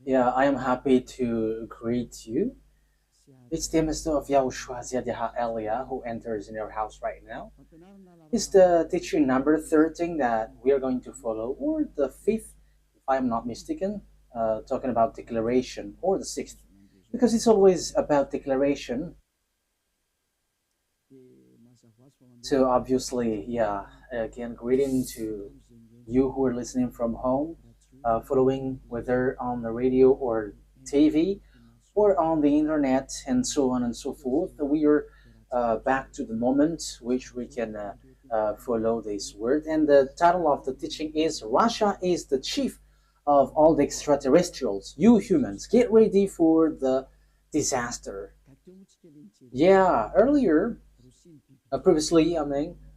Yeah, I am happy to greet you. It's the Mr. of YAHOSHUAH Elia who enters in your house right now. It's the teaching number 13 that we are going to follow, or the fifth, if I'm not mistaken, talking about declaration, or the sixth, because it's always about declaration. So obviously, yeah, again, greeting to you who are listening from home, following whether on the radio or TV or on the internet and so on and so forth. We are back to the moment which we can follow this word. And the title of the teaching is Russia is the chief of all the extraterrestrials. You humans, get ready for the disaster. Yeah, earlier previously,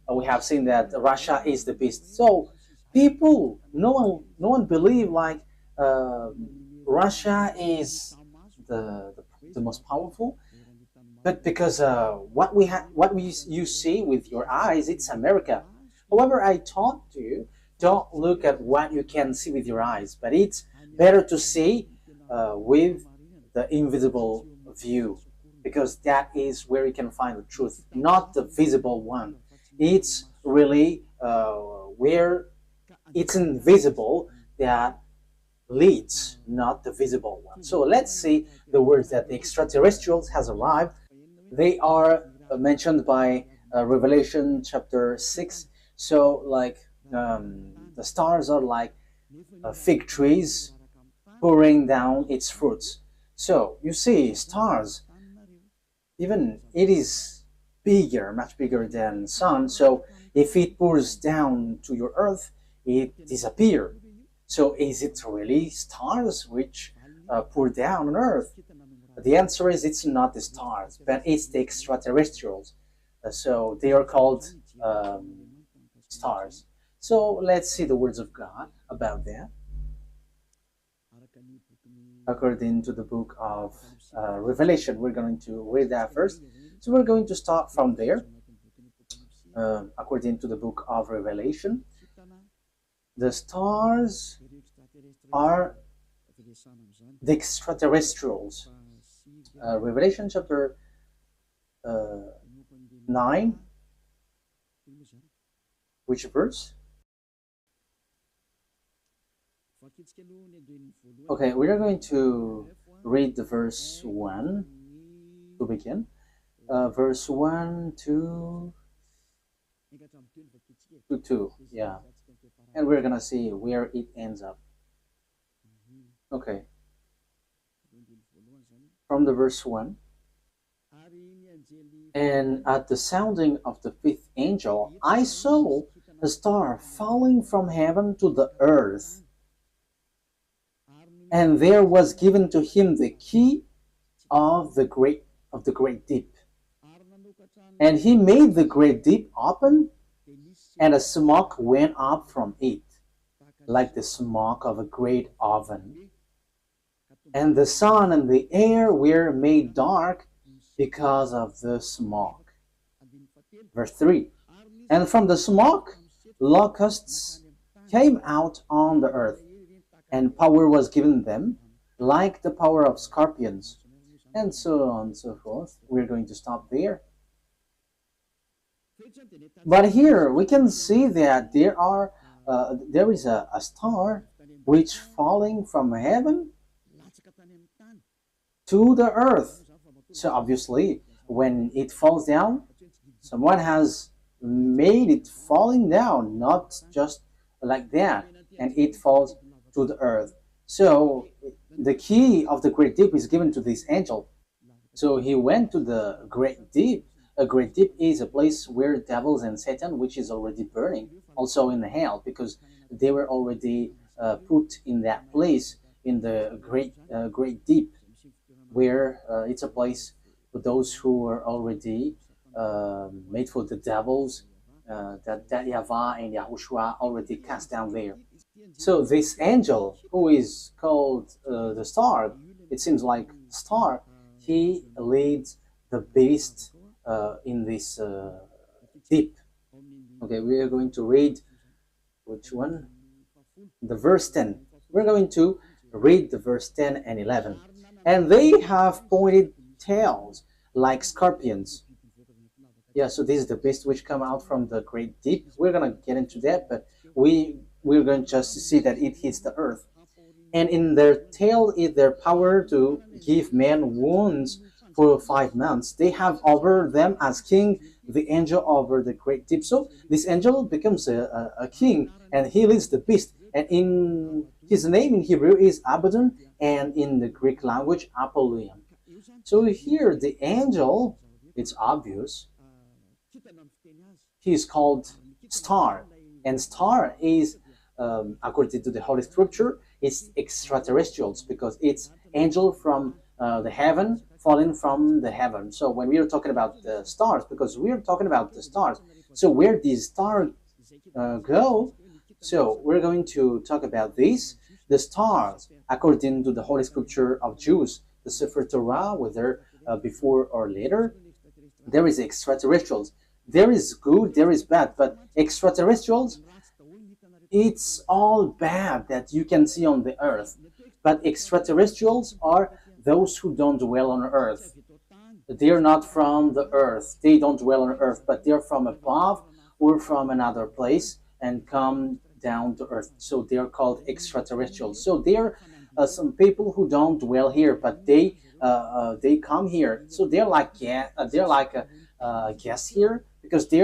we have seen that Russia is the beast. So people, no one believe like uh, Russia is the most powerful, but because you see with your eyes, it's America. However, I taught you, don't look at what you can see with your eyes, but it's better to see with the invisible view, because that is where you can find the truth, not the visible one. It's really where it's invisible that leads, not the visible one. So let's see the words that the extraterrestrials has arrived. They are mentioned by Revelation chapter 6. So like the stars are like fig trees pouring down its fruits. So you see stars, even it is bigger, much bigger than sun. So if it pours down to your earth, it disappears. So is it really stars which pour down on earth? The answer is it's not the stars, but it's the extraterrestrials. So they are called stars. So let's see the words of God about that. According to the book of Revelation, we're going to read that first. So we're going to start from there. According to the book of Revelation, the stars are the extraterrestrials. Revelation chapter 9, which verse? Okay, we are going to read the verse 1 to begin. Verse 1 to 2, yeah. And we're gonna see where it ends up. Okay, from the verse 1. And at the sounding of the fifth angel, I saw a star falling from heaven to the earth. And there was given to him the key of the great deep. And he made the great deep open, and a smoke went up from it, like the smoke of a great oven. And the sun and the air were made dark because of the smoke. Verse 3. And from the smoke, locusts came out on the earth, and power was given them, like the power of scorpions, and so on and so forth. We're going to stop there. But here we can see that there is a star which falling from heaven to the earth. So obviously, when it falls down, someone has made it falling down, not just like that, and it falls to the earth. So the key of the great deep is given to this angel. So he went to the great deep. A great deep is a place where devils and Satan, which is already burning, also in the hell, because they were already put in that place in the great deep, where it's a place for those who are already made for the devils, that YAHVAH and YAHOSHUAH already cast down there. So this angel, who is called the star, it seems like star, he leads the beast in this deep. Okay, we are going to read which one? The verse 10. We're going to Read the verse 10 and 11. And they have pointed tails like scorpions. Yeah, so this is the beast which come out from the great deep. We're gonna get into that, but we're going just to see that it hits the earth. And in their tail is their power to give men wounds for 5 months. They have over them as king the angel over the great deep. So this angel becomes a king, and he leads the beast. And in his name in Hebrew is Abaddon, and in the Greek language Apollyon. So here the angel, it's obvious, he is called star, and star is according to the Holy Scripture, it's extraterrestrials because it's angel from the heaven falling from the heaven. So when we are talking about the stars, because we are talking about the stars, so where these stars go, so we're going to talk about this. The stars, according to the Holy Scripture of Jews, the Sefer Torah, whether before or later, there is extraterrestrials. There is good, there is bad, but extraterrestrials, it's all bad that you can see on the earth. But extraterrestrials are those who don't dwell on earth. They're not from the earth. They don't dwell on earth, but they're from above or from another place and come down to earth. So they're called extraterrestrials. So they're some people who don't dwell here, but they come here. So they're like guests here because they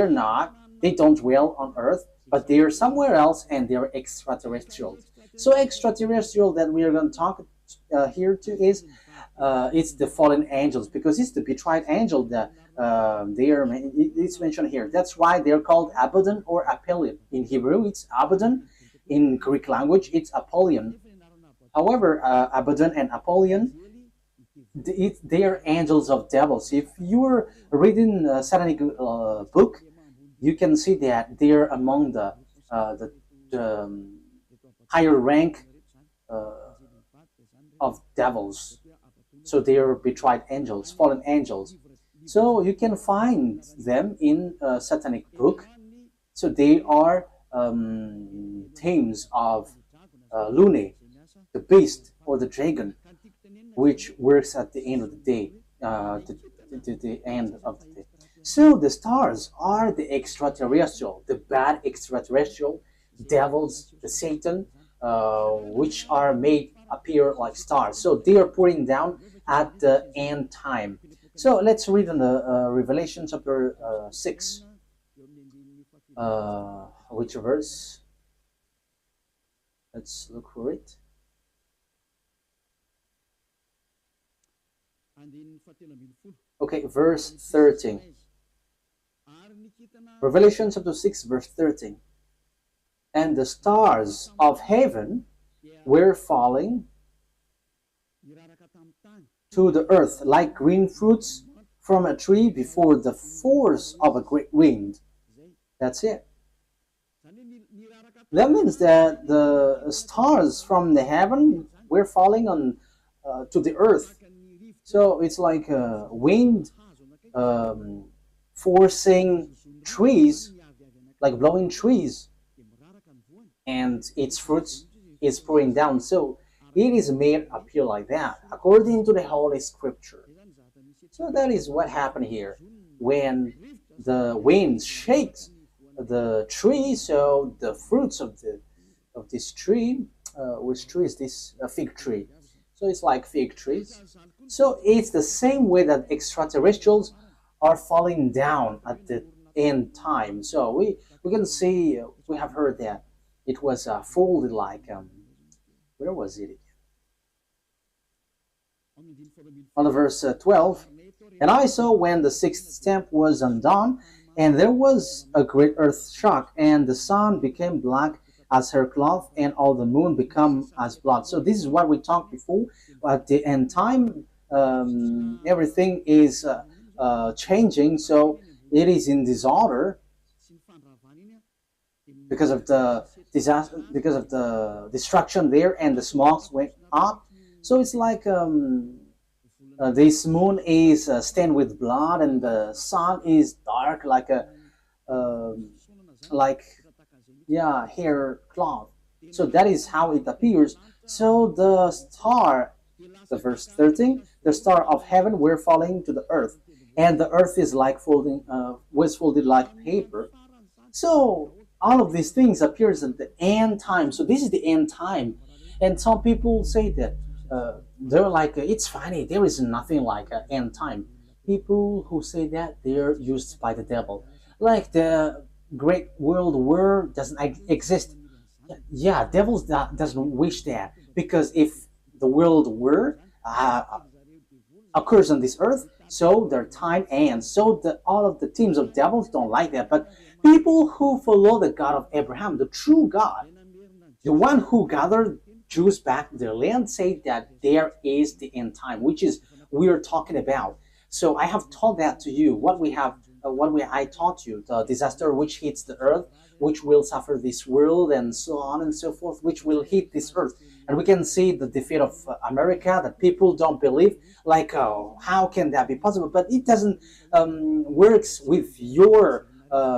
don't dwell on earth, but they're somewhere else and they're extraterrestrials. So extraterrestrial that we are going to talk here to is it's the fallen angels because it's the betrayed angel that it's mentioned here. That's why they're called Abaddon or Apollyon. In Hebrew, it's Abaddon. In Greek language, it's Apollyon. However, Abaddon and Apollyon, they are angels of devils. If you're reading a satanic book, you can see that they're among the higher rank of devils. So they are betrayed angels, fallen angels. So you can find them in a satanic book. So they are themes of Lune, the beast or the dragon, which works at the end of the day, the end of the day. So the stars are the extraterrestrial, the bad extraterrestrial, devils, the Satan, which are made appear like stars. So they are pouring down at the end time. So let's read in the Revelation chapter 6. Which verse? Let's look for it. Okay, verse 13. Revelation chapter 6, verse 13. And the stars of heaven were falling to the earth like green fruits from a tree before the force of a great wind. That's it. That means that the stars from the heaven were falling on to the earth. So it's like a wind forcing trees, like blowing trees, and its fruits is pouring down. So it is made appear like that, according to the Holy Scripture. So that is what happened here. When the wind shakes the tree, so the fruits of this tree, which tree is this? A fig tree. So it's like fig trees. So it's the same way that extraterrestrials are falling down at the end time. So we can see, we have heard that it was folded like, where was it? On the verse 12, and I saw when the sixth stamp was undone, and there was a great earth shock, and the sun became black as her cloth, and all the moon become as blood. So this is what we talked before. At the end time, everything is changing. So it is in disorder because of the disaster, because of the destruction there, and the smokes went up. So it's like this moon is stained with blood, and the sun is dark like a hair cloth. So that is how it appears So the star, the verse 13, the star of heaven were falling to the earth, and the earth is like folding, was folded like paper. So all of these things appears at the end time. So this is the end time, and some people say that they're like it's funny. There is nothing like an end time. People who say that they're used by the devil, like the Great World War doesn't exist. Yeah, devils doesn't wish that because if the world war occurs on this earth, so their time ends. So all of the teams of devils don't like that. But people who follow the God of Abraham, the true God, the one who gathered Jews back to their land, say that there is the end time, which is we are talking about. So I have taught that to you. I taught you the disaster which hits the earth, which will suffer this world, and so on and so forth, which will hit this earth. And we can see the defeat of America that people don't believe. Like, oh, how can that be possible? But it doesn't works with your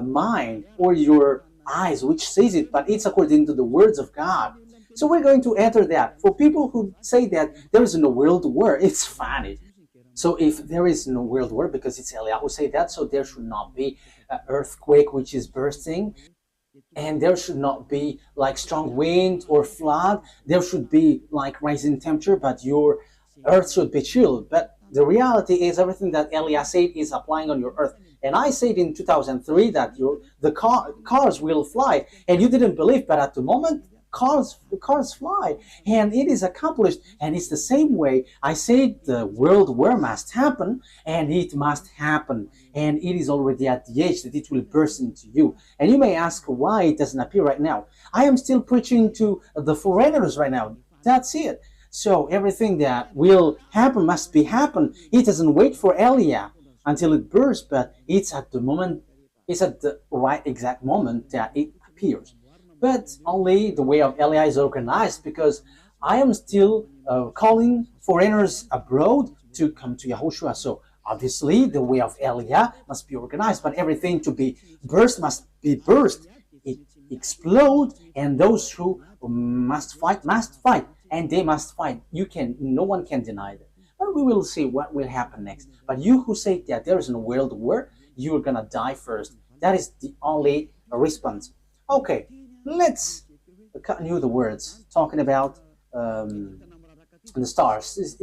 mind or your eyes, which says it, but it's according to the words of God. So we're going to enter that. For people who say that there is no world war, it's funny. So if there is no world war, because it's Eliyahu who say that, so there should not be an earthquake which is bursting, and there should not be like strong wind or flood. There should be like rising temperature, but your earth should be chilled. But the reality is everything that Eliyahu said is applying on your earth. And I said in 2003 that cars will fly, and you didn't believe, but at the moment cars fly, and it is accomplished. And it's the same way I said the world war must happen, and it must happen, and it is already at the age that it will burst into you. And you may ask why it doesn't appear right now. I am still preaching to the foreigners right now. That's it. So everything that will happen must be happen. It doesn't wait for Elia until it bursts, but it's at the right exact moment that it appears. But only the way of Elia is organized, because I am still calling foreigners abroad to come to YAHOSHUAH. So obviously the way of Elia must be organized, but everything to be burst must be burst. It explode, and those who must fight, and they must fight. No one can deny that. But we will see what will happen next. But you who say that there is no world war, you are gonna die first. That is the only response. Okay, let's continue the words talking about the stars.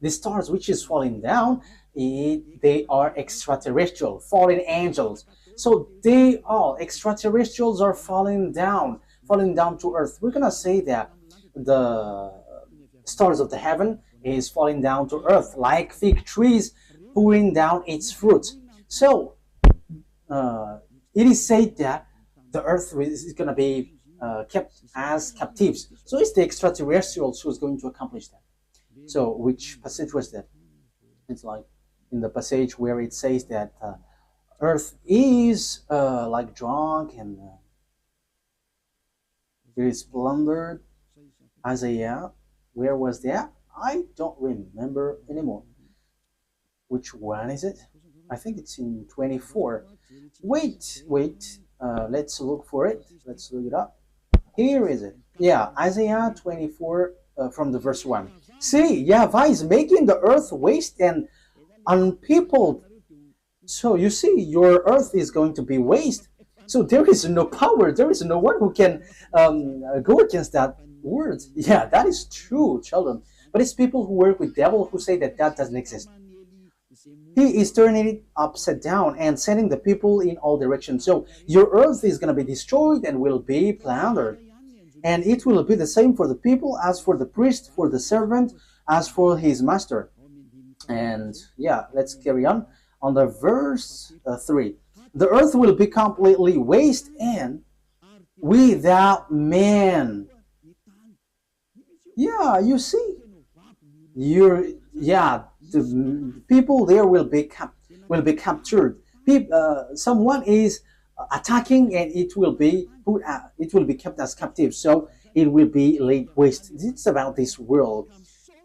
The stars which is falling down, they are extraterrestrial, fallen angels. So they all extraterrestrials are falling down to earth. We're gonna say that the stars of the heaven is falling down to earth like fig trees pouring down its fruit. So it is said that the earth is going to be kept as captives. So it's the extraterrestrials who's going to accomplish that. So which passage was that? It's like in the passage where it says that earth is like drunk and it is plundered. Isaiah, where was that? I don't remember anymore. Which one is it? I think it's in 24. Wait. Let's look for it. Let's look it up. Here is it. Yeah, Isaiah 24 from the verse 1. See, YAHVAH is making the earth waste and unpeopled. So you see, your earth is going to be waste. So there is no power. There is no one who can go against that word. Yeah, that is true, children. But it's people who work with devil who say that doesn't exist. He is turning it upside down and sending the people in all directions. So your earth is going to be destroyed and will be plundered. And it will be the same for the people as for the priest, for the servant, as for his master. And yeah, let's carry on the verse 3. The earth will be completely waste and without man. Yeah, you see, the people there will be captured. Someone is attacking, and it will be kept as captive. So it will be laid waste. It's about this world,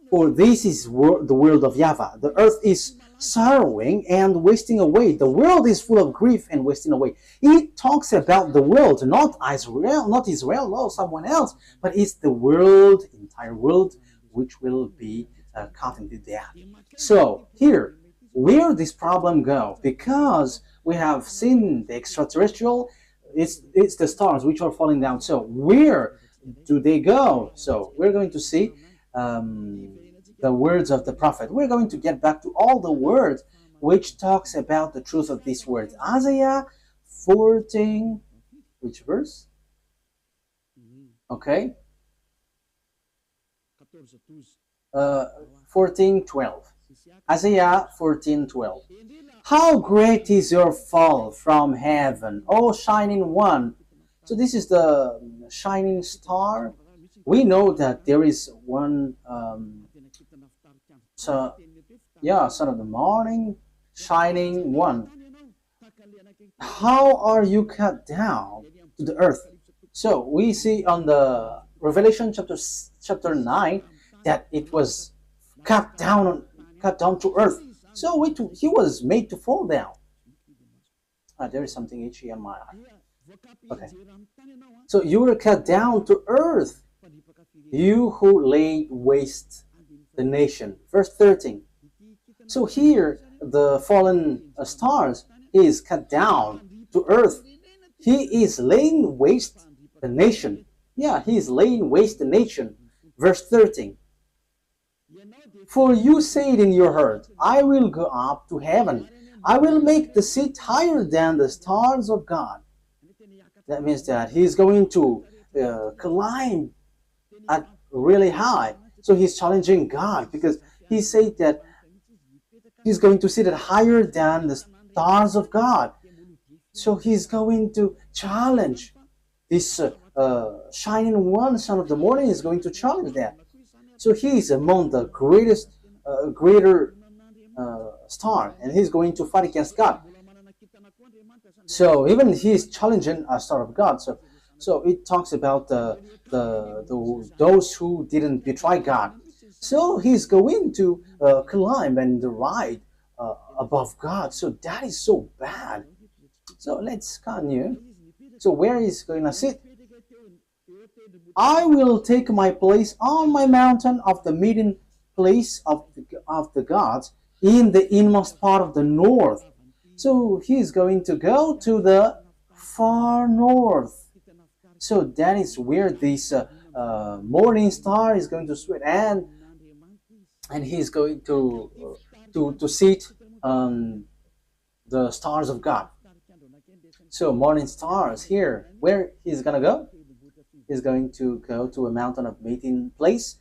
for this is the world of YAHVAH. The earth is sorrowing and wasting away. The world is full of grief and wasting away. It talks about the world, not Israel, no someone else, but it's the world, entire world, which will be caught into death. So here, where this problem go? Because we have seen the extraterrestrial, it's the stars which are falling down. So where do they go? So we're going to see the words of the prophet. We're going to get back to all the words which talks about the truth of these words. Isaiah 14, which verse? Okay. 14:12. Isaiah 14:12. How great is your fall from heaven, O shining one. So this is the shining star. We know that there is one son of the morning, shining one. How are you cut down to the earth? So we see on the Revelation chapter 9 that it was cut down to earth. So he was made to fall down. There is something itchy on my eye. Okay. So you were cut down to earth, you who laid waste the nation. Verse 13. So here the fallen stars is cut down to earth. He is laying waste the nation. Yeah, he is laying waste the nation. Verse 13. For you said in your heart, I will go up to heaven. I will make the seat higher than the stars of God. That means that he's going to climb at really high. So he's challenging God because he said that he's going to sit at higher than the stars of God. So he's going to challenge this shining one, son of the morning, is going to challenge that. So he is among the greater star, and he's going to fight against God. So even he's challenging a star of God. So it talks about those who didn't betray God. So he's going to climb and ride above God. So that is so bad. So let's continue. So where is going to sit? I will take my place on my mountain of the meeting place of the gods in the inmost part of the north. So he's going to go to the far north. So that is where this morning star is going to sweat, and he's going to sit on the stars of God. So morning stars here, where he's gonna go? He's going to go to a mountain of meeting place.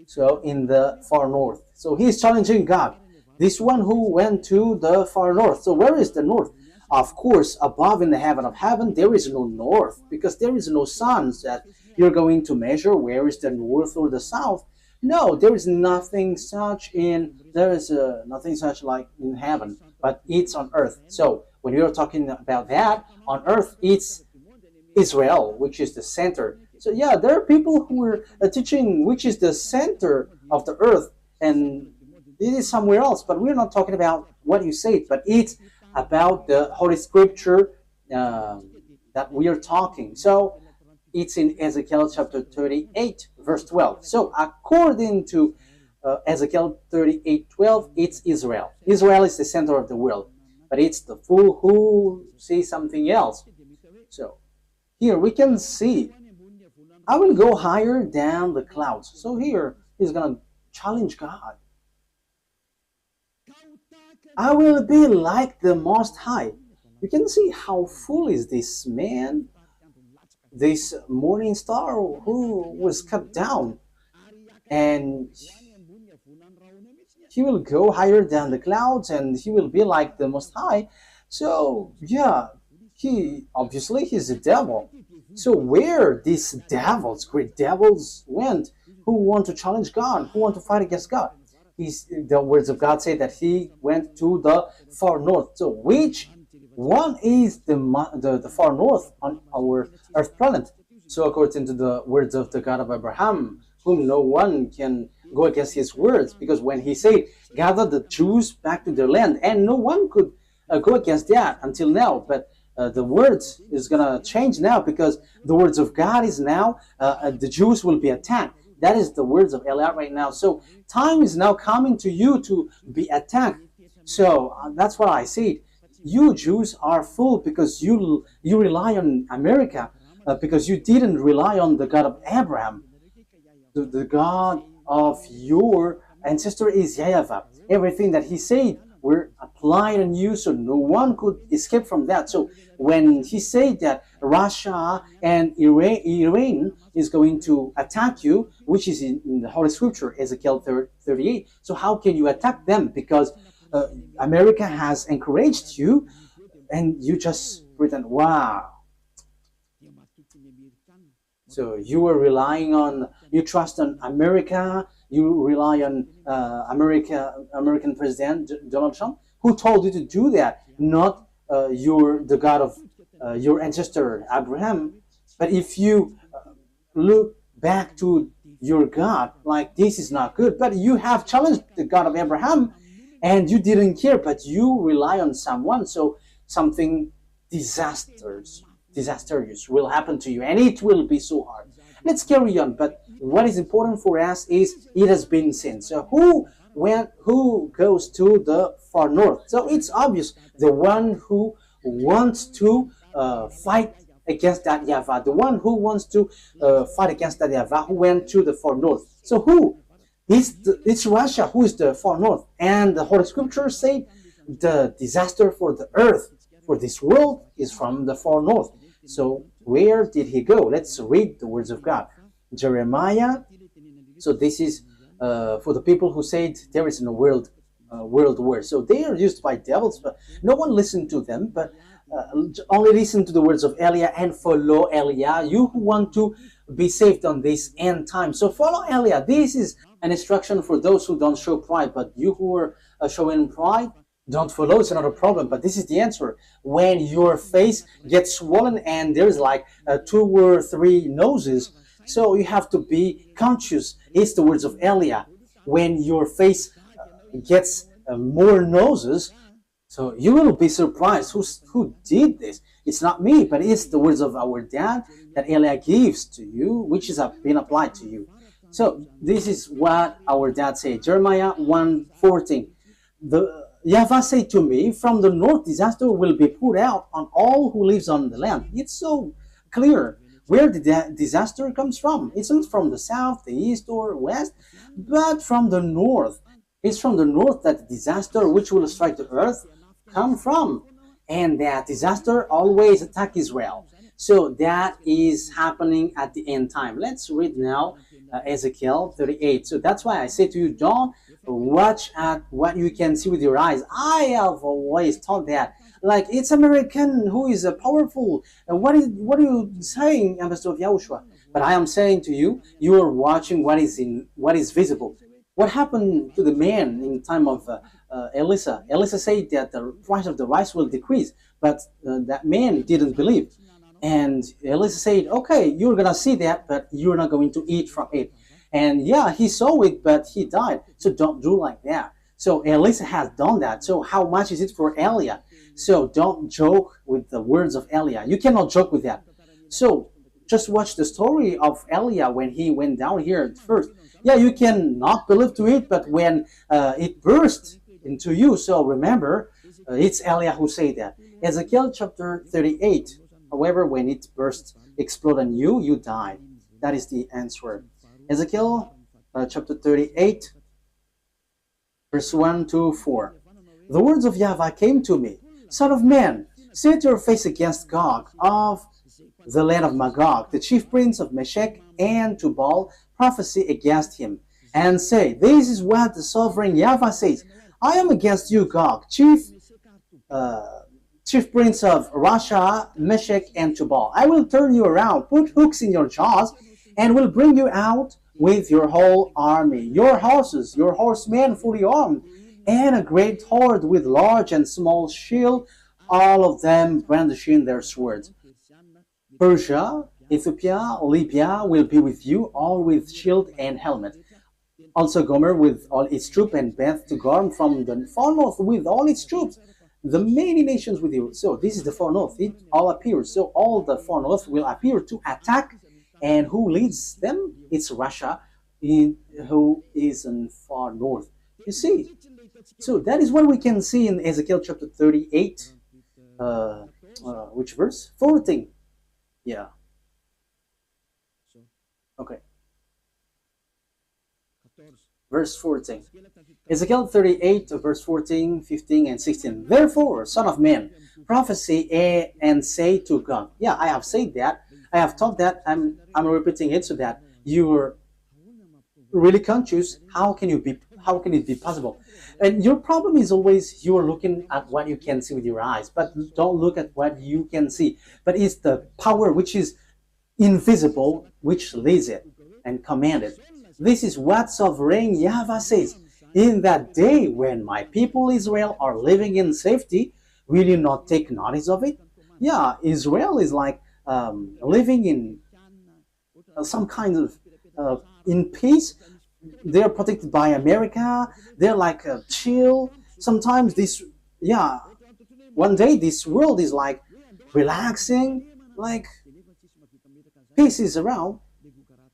So in the far north. So he's challenging God. This one who went to the far north. So where is the north? Of course, above in the heaven of heaven, there is no north, because there is no sun that you're going to measure where is the north or the south. No, there is nothing such nothing such like in heaven, but it's on earth. So when you're talking about that, on earth, it's Israel, which is the center. So yeah, there are people who are teaching which is the center of the earth, and it is somewhere else. But we're not talking about what you said, but it's about the Holy Scripture that we are talking. So it's in Ezekiel chapter 38, verse 12. So according to Ezekiel 38:12, it's Israel. Israel is the center of the world, but it's the fool who sees something else. So here we can see, I will go higher than the clouds. So here he's going to challenge God. I will be like the Most High. You can see how fool is this man, this morning star who was cut down. And he will go higher than the clouds, and he will be like the Most High. So yeah, he's a devil. So where these devils, great devils, went, who want to challenge God, who want to fight against God? The words of God say that he went to the far north. So which one is the far north on our earth planet? So according to the words of the God of Abraham, whom no one can go against his words, because when he said, gather the Jews back to their land, and no one could go against that until now. But the words is gonna change now, because the words of God is now the Jews will be attacked. That is the words of Eliot right now. So time is now coming to you to be attacked. So that's what I said. You Jews are fooled because you rely on America, because you didn't rely on the God of Abraham. The God of your ancestor is YAHVAH. Everything that he said were applied on you, so no one could escape from that. So when he said that Russia and Iran is going to attack you, which is in the Holy Scripture, Ezekiel 38, so how can you attack them? Because America has encouraged you, and you just pretend, wow. So you were relying on, you trust on America, you rely on American President Donald Trump, who told you to do that, not the God of your ancestor Abraham. But if you look back to your God, like, this is not good, but you have challenged the God of Abraham, and you didn't care, but you rely on someone, so something disastrous will happen to you, and it will be so hard. Let's carry on. But what is important for us is it has been seen. So who goes to the far north? So it's obvious, the one who wants to fight against that YAHVAH, the one who wants to fight against that YAHVAH, who went to the far north. So who? It's Russia who is the far north. And the Holy Scripture say the disaster for the earth, for this world, is from the far north. So where did he go? Let's read the words of God. Jeremiah. So this is for the people who said there is no world war. So they are used by devils, but no one listened to them, but only listen to the words of Eliah and follow Eliah, you who want to be saved on this end time. So follow Eliah. This is an instruction for those who don't show pride, but you who are showing pride, don't follow. It's not a problem, but this is the answer. When your face gets swollen and there's like 2 or 3 noses, so you have to be conscious. It's the words of Eliah. When your face gets more noses, so you will be surprised. Who did this? It's not me, but it's the words of our dad that Eliah gives to you, which is being applied to you. So this is what our dad said. Jeremiah 1:14. The YAHVAH said to me, from the north disaster will be poured out on all who lives on the land. It's so clear where the disaster comes from. It's not from the south, the east, or west, but from the north. It's from the north that the disaster which will strike the earth come from. And that disaster always attack Israel. So that is happening at the end time. Let's read now Ezekiel 38. So that's why I say to you, don't watch at what you can see with your eyes. I have always thought that, like, it's American who is powerful. What are you saying, Ambassador of YAHOSHUAH? But I am saying to you, you are watching what is visible. What happened to the man in time of Elisha? Elisha said that the price of the rice will decrease, but that man didn't believe. And Elisha said, okay, you're going to see that, but you're not going to eat from it. And yeah, he saw it, but he died. So don't do like that. So Elisha has done that. So how much is it for Eliah? So don't joke with the words of Eliah. You cannot joke with that. So just watch the story of Eliah when he went down here at first. Yeah, you can not believe to it, but when it burst into you, so remember, it's Eliah who said that. Ezekiel chapter 38. However, when it burst, explode on you, you die. That is the answer. Ezekiel chapter 38, verse 1 to 4. The words of YAHVAH came to me. Son of man, set your face against Gog of the land of Magog, the chief prince of Meshech and Tubal, prophesy against him, and say, this is what the sovereign YAHVAH says. I am against you, Gog, chief prince of Russia, Meshech, and Tubal. I will turn you around, put hooks in your jaws, and will bring you out with your whole army, your horses, your horsemen fully armed, and a great horde with large and small shield, all of them brandishing their swords. Persia, Ethiopia, Libya will be with you, all with shield and helmet. Also Gomer with all its troops, and Beth to Gorm from the far north with all its troops. The many nations with you. So this is the far north. It all appears. So all the far north will appear to attack. And who leads them? It's Russia, who is in far north. You see. So that is what we can see in Ezekiel chapter 38. Which verse? 14. Yeah. Okay. Verse 14. Ezekiel 38, verse 14, 15, and 16. Therefore, son of man, prophesy and say to God. Yeah, I have said that. I have taught that. I'm repeating it so that you're really conscious. How can it be possible? And your problem is always you're looking at what you can see with your eyes, but don't look at what you can see. But it's the power which is invisible which leads it and command it. This is what sovereign YAHVAH says. In that day when my people Israel are living in safety, will you not take notice of it? Yeah, Israel is like living in some kind of in peace. They're protected by America. They're like chill. Sometimes one day this world is like relaxing, like peace is around.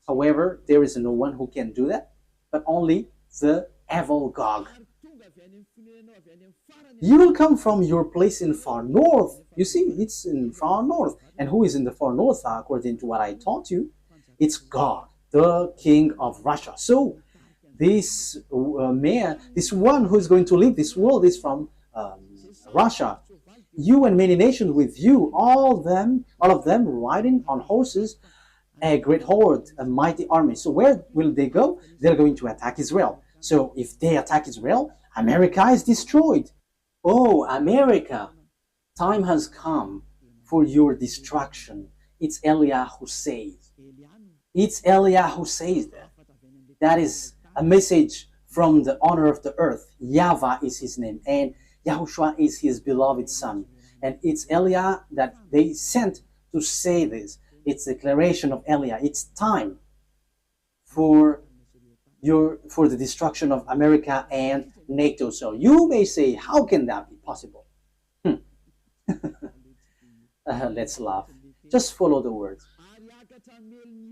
However, there is no one who can do that, but only the evil Gog. You will come from your place in far north. You see, it's in far north. And who is in the far north, according to what I taught you? It's God, the king of Russia. So this man, this one who is going to lead this world is from Russia. You and many nations with you, all of them riding on horses, a great horde, a mighty army. So where will they go? They're going to attack Israel. So if they attack Israel, America is destroyed. Oh, America, time has come for your destruction. It's Eliah who says. It's Eliah who says that. That is a message from the owner of the earth. YAHVAH is his name, and YAHOSHUAH is his beloved son. And it's Eliah that they sent to say this. It's a declaration of Eliah. It's time for the destruction of America and NATO. So you may say, how can that be possible? Let's laugh. Just follow the words.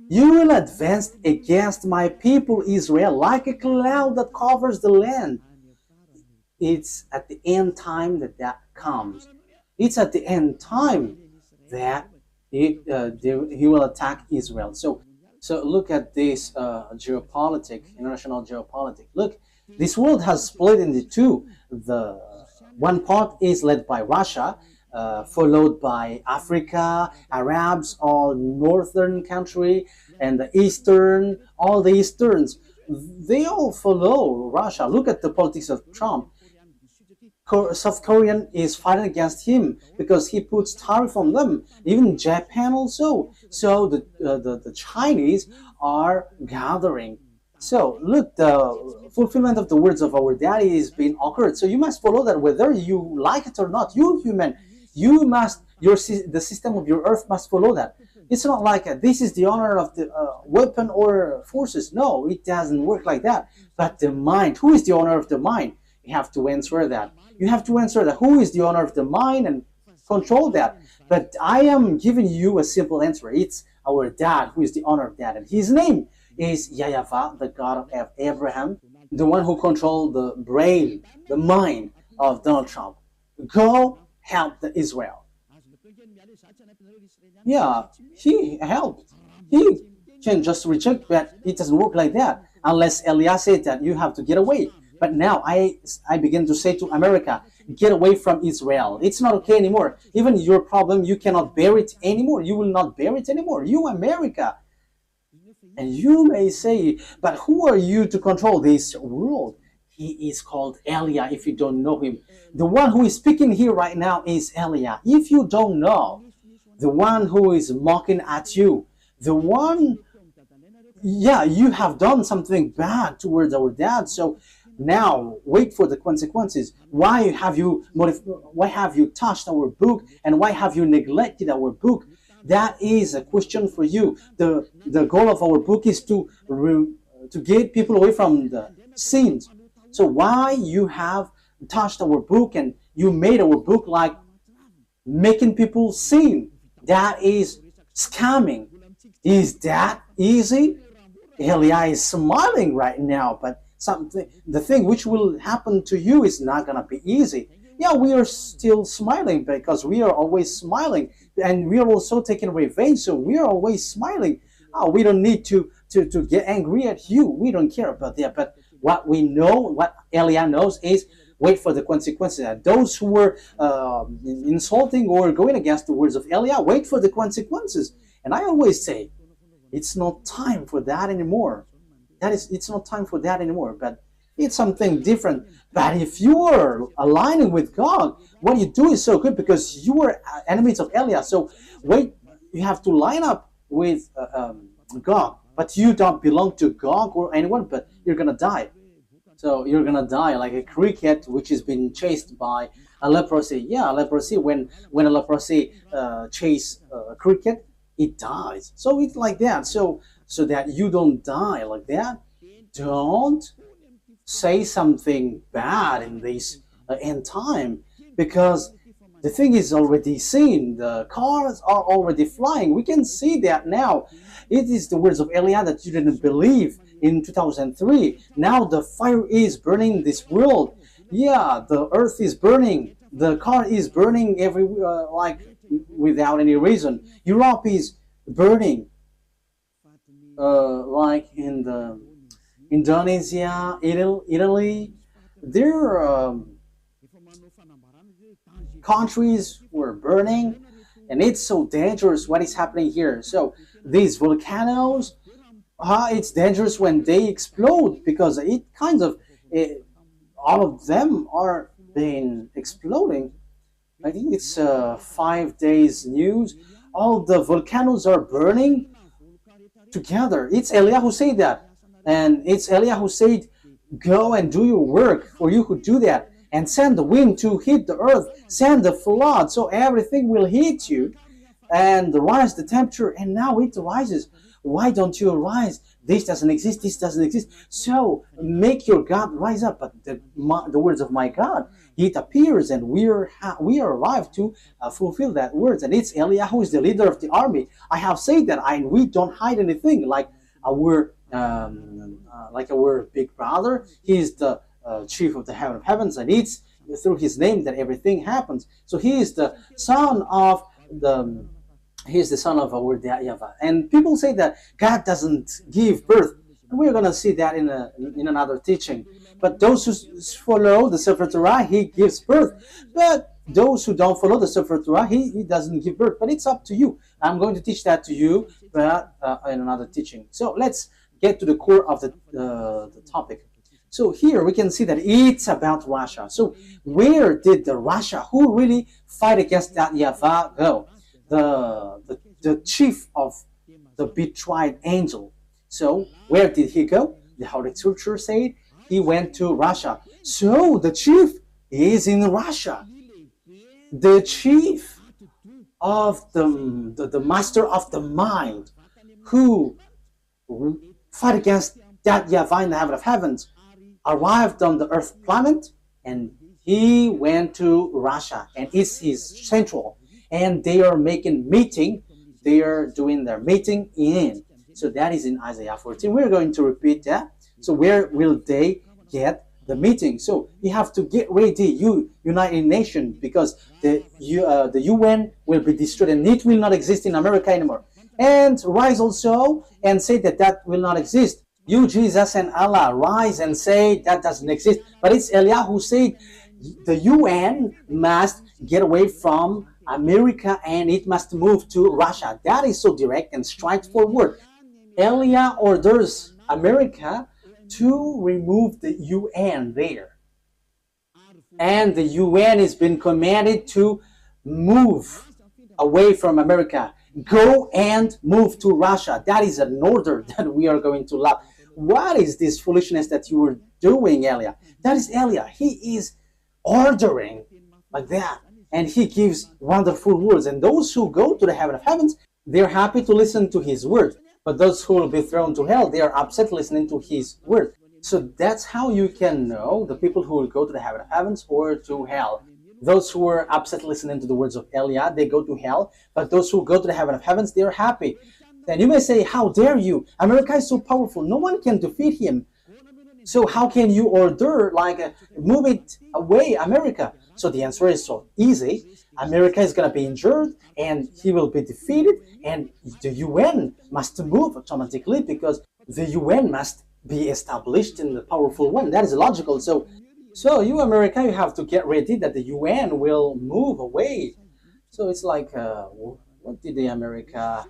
You will advance against my people Israel like a cloud that covers the land. It's at the end time that comes. It's at the end time that he will attack Israel. So look at this international geopolitics. Look, this world has split into two. The one part is led by Russia, followed by Africa, Arabs, all northern country, and the eastern, all the easterns. They all follow Russia. Look at the politics of Trump. South Korean is fighting against him because he puts tariff on them. Even Japan also. So the Chinese are gathering. So look, the fulfillment of the words of our daddy is being occurred. So you must follow that whether you like it or not. You human, you must, the system of your earth must follow that. It's not like this is the honor of the weapon or forces. No, it doesn't work like that. But the mind, who is the honor of the mind? You have to answer that. You have to answer that. Who is the owner of the mind and control that? But I am giving you a simple answer. It's our dad who is the owner of that. And his name is YAHVAH, the God of Abraham, the one who controlled the brain, the mind of Donald Trump. Go help the Israel. Yeah, he helped. He can just reject, but it doesn't work like that. Unless Eliah said that you have to get away. But now I begin to say to America, get away from Israel. It's not okay anymore. Even your problem, you cannot bear it anymore. You will not bear it anymore. You, America. And you may say, but who are you to control this world? He is called Eliah if you don't know him. The one who is speaking here right now is Eliah. If you don't know, the one who is mocking at you, the one, yeah, you have done something bad towards our dad. So now wait for the consequences. Why have you touched our book, and why have you neglected our book? That is a question for you. The goal of our book is to to get people away from the sins. So why you have touched our book and you made our book like making people sin? That is scamming. Is that easy? Elia is smiling right now, but the thing which will happen to you is not gonna be easy. Yeah, we are still smiling because we are always smiling, and we are also taking revenge, so we are always smiling. Oh, we don't need to get angry at you. We don't care about that. But what we know, what Elia knows is wait for the consequences. And those who were insulting or going against the words of Elia, wait for the consequences. And I always say, it's not time for that anymore. It's not time for that anymore. But it's something different. But if you are aligning with God, what you do is so good because you are enemies of Elia. So wait, you have to line up with God. But you don't belong to God or anyone, but you're going to die. So you're going to die like a cricket which has been chased by a leprosy. Yeah, leprosy, when a leprosy chase a cricket, it dies. So it's like that. So that you don't die like that, don't say something bad in this end time, because the thing is already seen. The cars are already flying. We can see that now. It is the words of Elia that you didn't believe in 2003. Now the fire is burning this world. Yeah, the earth is burning. The car is burning everywhere, like without any reason. Europe is burning, like in the Indonesia, Italy. Their countries were burning, and it's so dangerous what is happening here. So these volcanoes, it's dangerous when they explode, because it kind of all of them are been exploding. I think it's 5 days news. All the volcanoes are burning together. It's Elia who said that, and it's Elia who said, "Go and do your work, for you who do that, and send the wind to hit the earth, send the flood, so everything will hit you, and rise the temperature." And now it rises. Why don't you rise? This doesn't exist. This doesn't exist. So make your God rise up. But the words of my God, it appears, and we are alive to fulfill that words. And it's Elia who is the leader of the army. I have said that, and we don't hide anything. Like our big brother, he is the chief of the heaven of heavens, and it's through his name that everything happens. So he is the son of our YAHVAH. And people say that God doesn't give birth. And we're going to see that in another teaching. But those who follow the Sefer Torah, he gives birth. But those who don't follow the Sefer Torah, he doesn't give birth. But it's up to you. I'm going to teach that to you, but in another teaching. So let's get to the core of the topic. So here we can see that it's about Russia. So where did the Russia who really fight against that YAHVAH go? The chief of the betrayed angel. So where did he go? The Holy Scripture said he went to Russia. So the chief is in Russia. The chief of the master of the mind who fight against that YAHVAH in the heaven of heavens arrived on the earth planet, and he went to Russia, and it's his central. And they are making meeting. They are doing their meeting in. So that is in Isaiah 14. We're going to repeat that. So where will they get the meeting? So you have to get ready, you United Nations, because the UN will be destroyed and it will not exist in America anymore. And rise also and say that will not exist. You, Jesus and Allah, rise and say that doesn't exist. But it's Elia who said the UN must get away from America and it must move to Russia. That is so direct and straightforward. Elia orders America to remove the UN there. And the UN has been commanded to move away from America. Go and move to Russia. That is an order that we are going to love. What is this foolishness that you were doing, Elia? That is Elia. He is ordering like that. And he gives wonderful words. And those who go to the heaven of heavens, they're happy to listen to his word. But those who will be thrown to hell, they are upset listening to his word. So that's how you can know the people who will go to the heaven of heavens or to hell. Those who are upset listening to the words of Eliah, they go to hell. But those who go to the heaven of heavens, they are happy. Then you may say, how dare you? America is so powerful. No one can defeat him. So how can you order, move it away, America? So the answer is so easy. America is going to be injured and he will be defeated, and the UN must move automatically because the UN must be established in the powerful one. That is logical. So you, America, you have to get ready that the UN will move away. So it's like, what did the America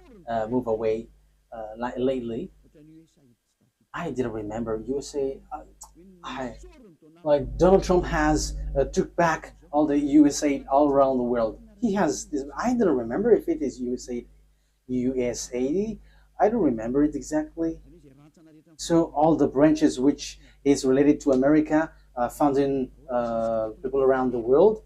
move away lately? I didn't remember. USA, like Donald Trump has took back all the USA all around the world. He has this, I don't remember if it is USA. I don't remember it exactly. So all the branches which is related to America, found in people around the world,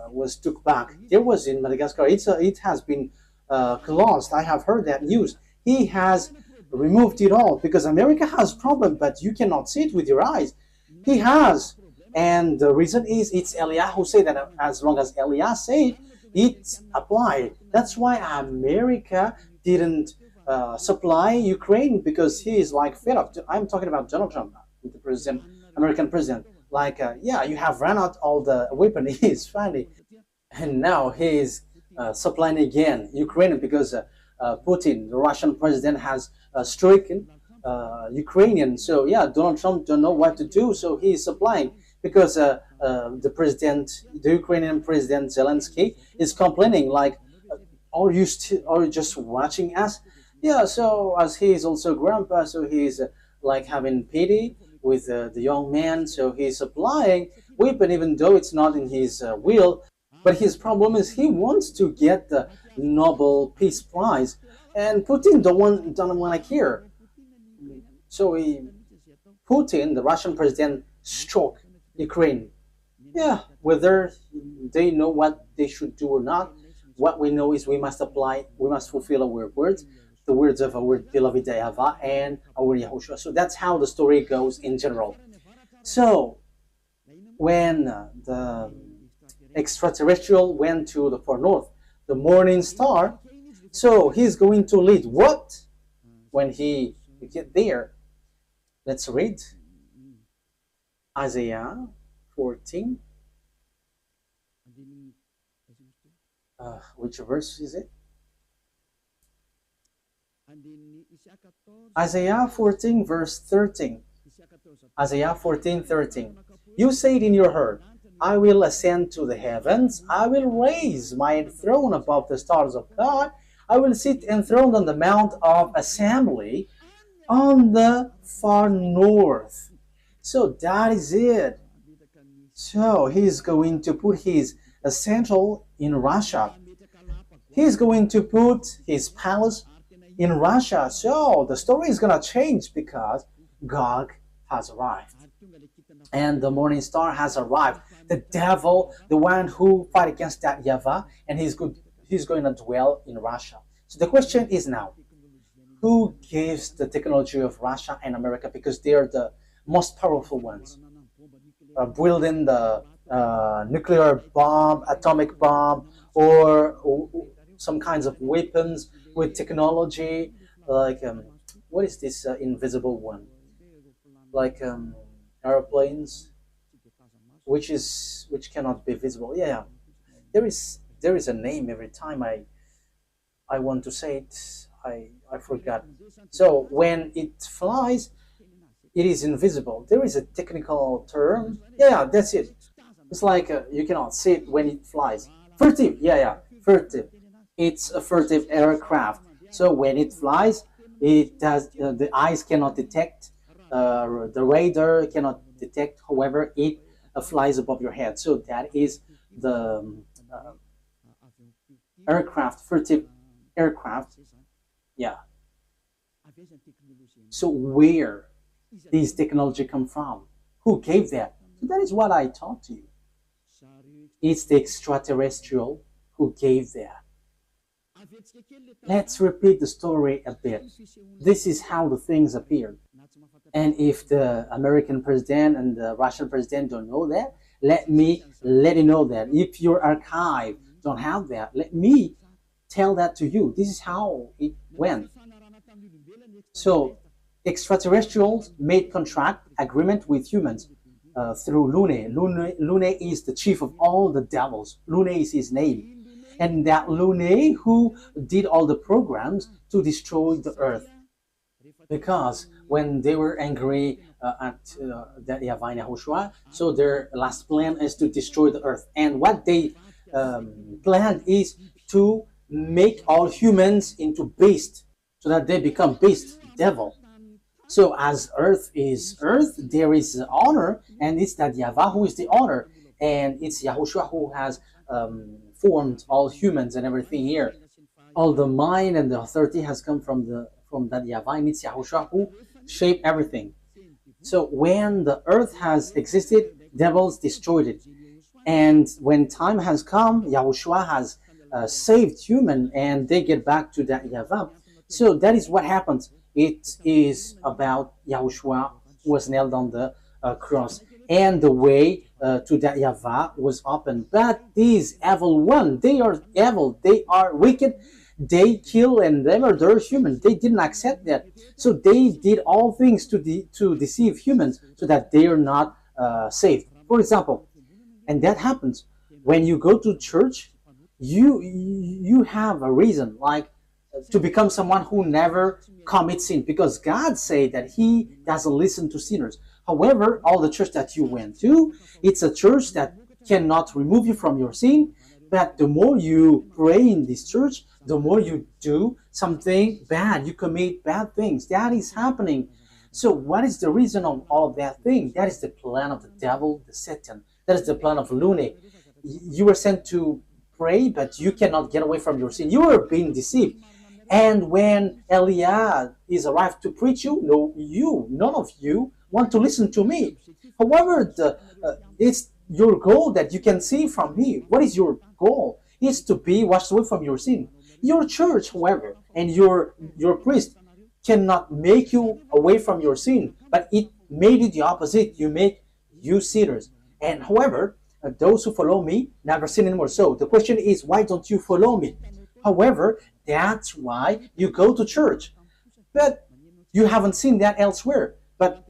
was took back. There was in Madagascar. It has been closed. I have heard that news. He has removed it all because America has problem, but you cannot see it with your eyes. He has. And the reason is it's Eliah who said that as long as Eliah said, it's applied. That's why America didn't supply Ukraine, because he is like fed up. I'm talking about Donald Trump, the president, American president. Yeah, you have run out all the weapon. He's finally, and now he is supplying again Ukraine because Putin, the Russian president, has stricken Ukrainian. So yeah, Donald Trump don't know what to do, so he is supplying because the Ukrainian president Zelensky is complaining like, are you just watching us? Yeah, so as he is also grandpa, so he's like having pity with the young man, so he's supplying weapon even though it's not in his will. But his problem is he wants to get the Nobel Peace Prize, and Putin don't want to care. So Putin, the Russian president, struck Ukraine. Yeah, whether they know what they should do or not, what we know is we must fulfill our words, the words of our beloved YAHVAH and our YAHOSHUAH. So that's how the story goes in general. So when the extraterrestrial went to the far north, the morning star, so he's going to lead what? When he get there, let's read Isaiah 14. Which verse is it? Isaiah 14 verse 13. Isaiah 14:13. You said in your heart, I will ascend to the heavens, I will raise my throne above the stars of God, I will sit enthroned on the mount of assembly on the far north. So that is it. So he's going to put his central in Russia. He's going to put his palace in Russia. So the story is going to change because Gog has arrived. And the morning star has arrived. The devil, the one who fight against that YAHVAH, and he's going to dwell in Russia. So the question is now, who gives the technology of Russia and America, because they are the most powerful ones, building the nuclear bomb, atomic bomb, or some kinds of weapons with technology, like what is this invisible one? Like airplanes, which cannot be visible. Yeah, there is a name every time I want to say it. I forgot. So when it flies, it is invisible. There is a technical term. Yeah, that's it. It's like you cannot see it when it flies. Furtive. Yeah, furtive. It's a furtive aircraft. So when it flies, it does. The eyes cannot detect. The radar cannot detect. However, it flies above your head. So that is the aircraft, furtive aircraft. Yeah. So where this technology come from? Who gave that? So that is what I taught to you. It's the extraterrestrial who gave that. Let's repeat the story a bit. This is how the things appeared. And if the American president and the Russian president don't know that, let me let you know that. If your archive don't have that, let me tell that to you. This is how it went. So extraterrestrials made contract agreement with humans through Lune. Lune is the chief of all the devils. Lune is his name. And that Lune who did all the programs to destroy the earth. Because when they were angry at that YAHVAH and YAHOSHUAH, so their last plan is to destroy the earth. And what they planned is to make all humans into beasts, so that they become beast, devil. So as earth is earth, there is honor, and it's that YAHVAH who is the honor, and it's YAHOSHUAH who has formed all humans and everything here. All the mind and the authority has come from that YAHVAH, and it's YAHOSHUAH who shaped everything. So when the earth has existed, devils destroyed it. And when time has come, YAHOSHUAH has saved human, and they get back to that YAHVAH. So that is what happens. It is about YAHOSHUAH who was nailed on the cross, and the way to that YAHVAH was open. But these evil ones, they are evil, they are wicked, they kill and they murder humans. They didn't accept that. So they did all things to deceive humans so that they are not saved. For example, and that happens when you go to church, you have a reason, like to become someone who never commits sin, because God said that He doesn't listen to sinners. However, all the church that you went to, it's a church that cannot remove you from your sin. But the more you pray in this church, the more you do something bad, you commit bad things. That is happening. So what is the reason of all that thing? That is the plan of the devil, the Satan. That is the plan of Lune. You were sent to pray, but you cannot get away from your sin. You are being deceived. And when Eliah is arrived to preach you, none of you want to listen to me. However, it's your goal that you can see from me. What is your goal? It's to be washed away from your sin. Your church, however, and your priest cannot make you away from your sin, but it made you the opposite. You make you sinners. And however, those who follow me never sin anymore. So the question is, why don't you follow me? However, that's why you go to church. But you haven't seen that elsewhere. But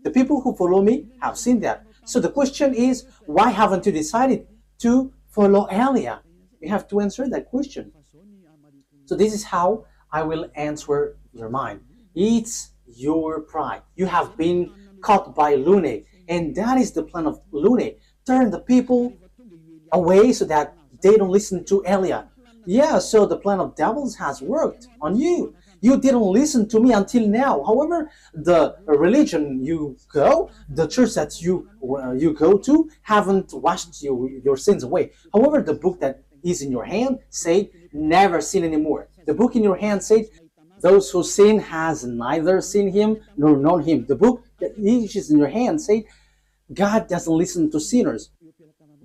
the people who follow me have seen that. So the question is, why haven't you decided to follow Elia? You have to answer that question. So this is how I will answer your mind. It's your pride. You have been caught by Lune, and that is the plan of Lune. Turn the people away so that they don't listen to Elia. Yeah, so the plan of devils has worked on you. You didn't listen to me until now. However, the religion you go, the church that you go to, haven't washed your sins away. However, the book that is in your hand said, never sin anymore. The book in your hand said, those who sin has neither seen him nor known him. The book that is in your hand said, God doesn't listen to sinners.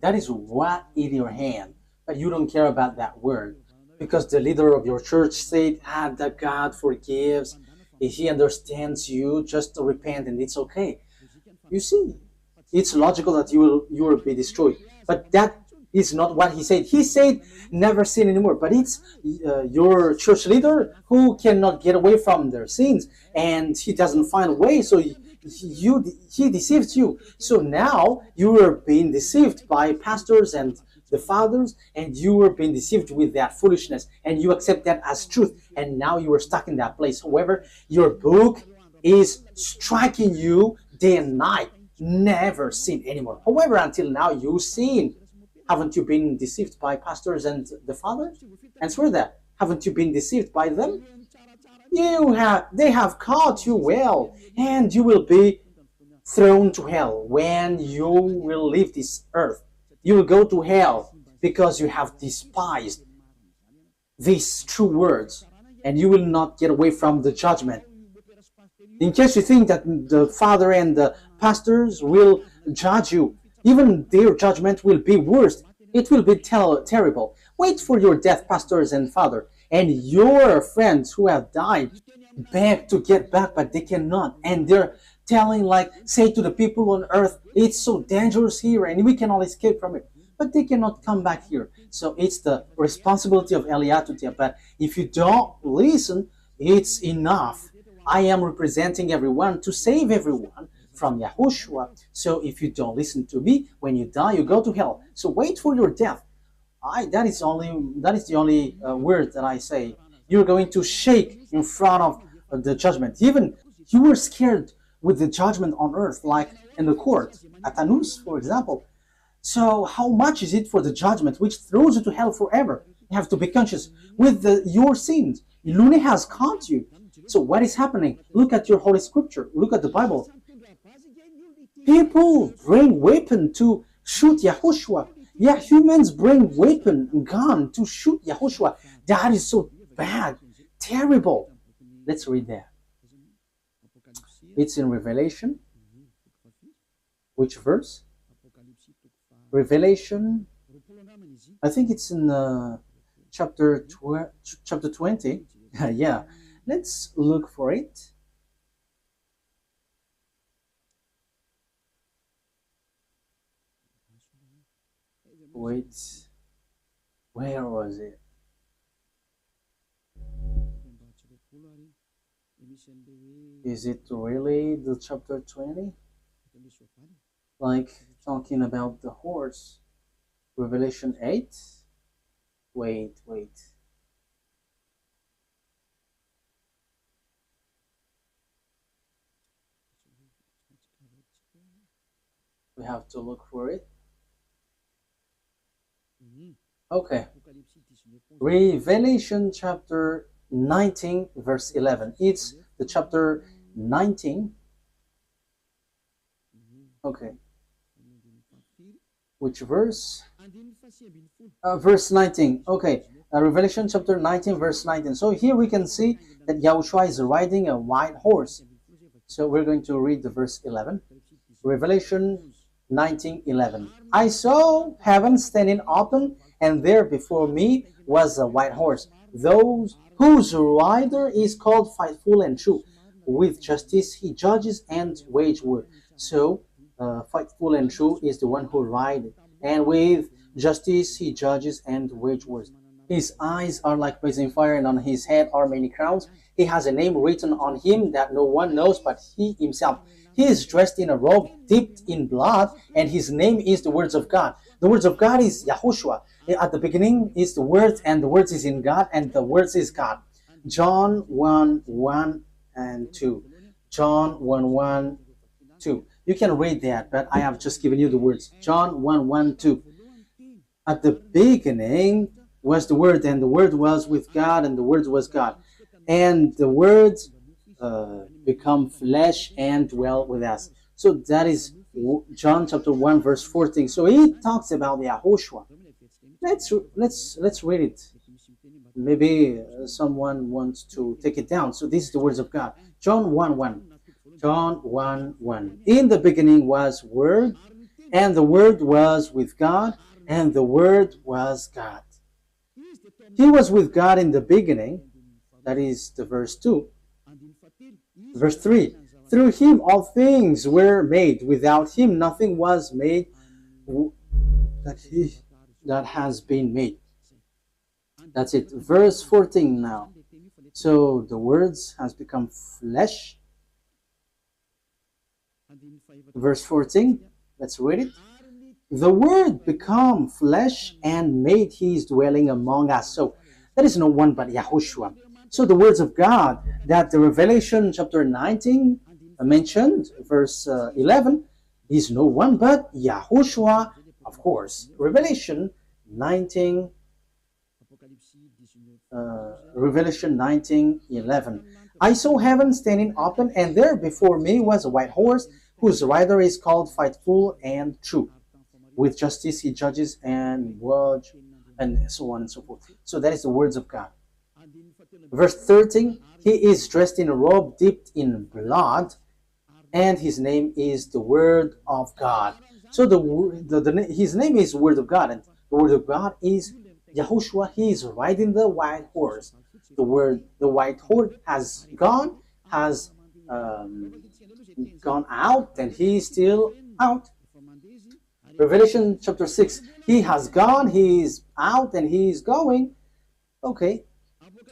That is what in your hand. But you don't care about that word. Because the leader of your church said, that God forgives. If He understands you, just repent and it's okay. You see, it's logical that you will be destroyed. But that is not what He said. He said, never sin anymore. But it's your church leader who cannot get away from their sins. And he doesn't find a way, so he deceives you. So now you are being deceived by pastors and the fathers, and you were being deceived with that foolishness, and you accept that as truth, and now you are stuck in that place. However, your book is striking you day and night. Never sin anymore. However, until now you sin. Haven't you been deceived by pastors and the fathers? Answer that. Haven't you been deceived by them? They have caught you well, and you will be thrown to hell when you will leave this earth. You will go to hell because you have despised these true words, and you will not get away from the judgment. In case you think that the father and the pastors will judge you, even their judgment will be worse. It will be terrible. Wait for your death, pastors and father, and your friends who have died beg to get back, but they cannot, and they're telling, like, say to the people on earth, it's so dangerous here and we cannot escape from it, but they cannot come back here. So it's the responsibility of Eliah to tell. But if you don't listen, it's enough. I am representing everyone to save everyone from Yahushua. So if you don't listen to me, when you die, you go to hell. So wait for your death. That is the only word that I say. You're going to shake in front of the judgment. Even you were scared with the judgment on earth, like in the court at Anus, for example. So how much is it for the judgment which throws you to hell forever? You have to be conscious with your sins. Lune has caught you. So what is happening? Look at your Holy Scripture. Look at the Bible. People bring weapon to shoot Yahushua. Yeah, humans bring weapon, gun to shoot Yahushua. That is so bad, terrible. Let's read that. It's in Revelation. Which verse? Revelation. I think it's in chapter 20. Yeah, let's look for it. Wait, where was it? Is it really the chapter 20? Like talking about the horse? Revelation 8? Wait. We have to look for it. Okay. Revelation chapter 19 verse 11. It's the chapter 19. Okay. Which verse? Verse 19. Okay. Revelation chapter 19 verse 19. So here we can see that Yahushua is riding a white horse. So we're going to read the verse 11. Revelation 19:11. I saw heaven standing open, and there before me was a white horse, those whose rider is called Faithful and True. With justice he judges and wage war. So Faithful and True is the one who rides, and with justice he judges and wage wars. His eyes are like blazing fire, and on his head are many crowns. He has a name written on him that no one knows but he himself. He is dressed in a robe dipped in blood, and his name is the words of God. The words of God is YAHOSHUAH. At the beginning is the word, and the words is in God, and the words is God. John 1:1 and 2. John 1:1, 2. You can read that, but I have just given you the words. John 1:1, 2. At the beginning was the Word, and the Word was with God, and the Word was God. And the Word become flesh and dwell with us. So that is John chapter 1 verse 14. So he talks about YAHOSHUAH. Let's read it. Maybe someone wants to take it down. So this is the words of God. John 1:1. John 1:1. In the beginning was Word, and the Word was with God, and the Word was God. He was with God in the beginning. That is the verse 2. Verse 3. Through him all things were made. Without him nothing was made that has been made. That's it. Verse 14 now. So the words has become flesh. Verse 14. Let's read it. The Word became flesh and made his dwelling among us. So that is no one but YAHOSHUAH. So the words of God that the Revelation chapter 19 mentioned, verse 11, is no one but YAHOSHUAH, of course. Revelation 19, Revelation 19:11. I saw heaven standing open, and there before me was a white horse, whose rider is called Faithful and True. With justice he judges and watch, and so on and so forth. So that is the words of God. Verse 13, he is dressed in a robe dipped in blood, and his name is the Word of God. So his name is Word of God, and the Word of God is Yahushua, he is riding the white horse. The white horse has gone out, and he is still out. Revelation chapter 6, he has gone, he is out, and he is going. Okay.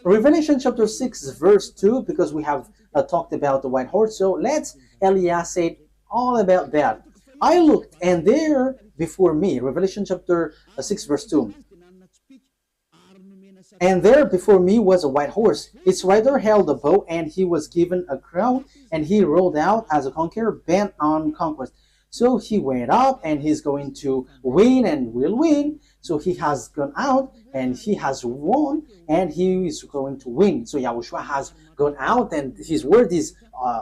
Revelation chapter 6, verse 2, because we have talked about the white horse. So let's Elias say all about that. I looked, and there before me, Revelation chapter 6, verse 2. And there before me was a white horse. Its rider held a bow, and he was given a crown, and he rode out as a conqueror bent on conquest. So he went up, and he's going to win and will win. So he has gone out, and he has won, and he is going to win. So Yahushua has gone out, and his word is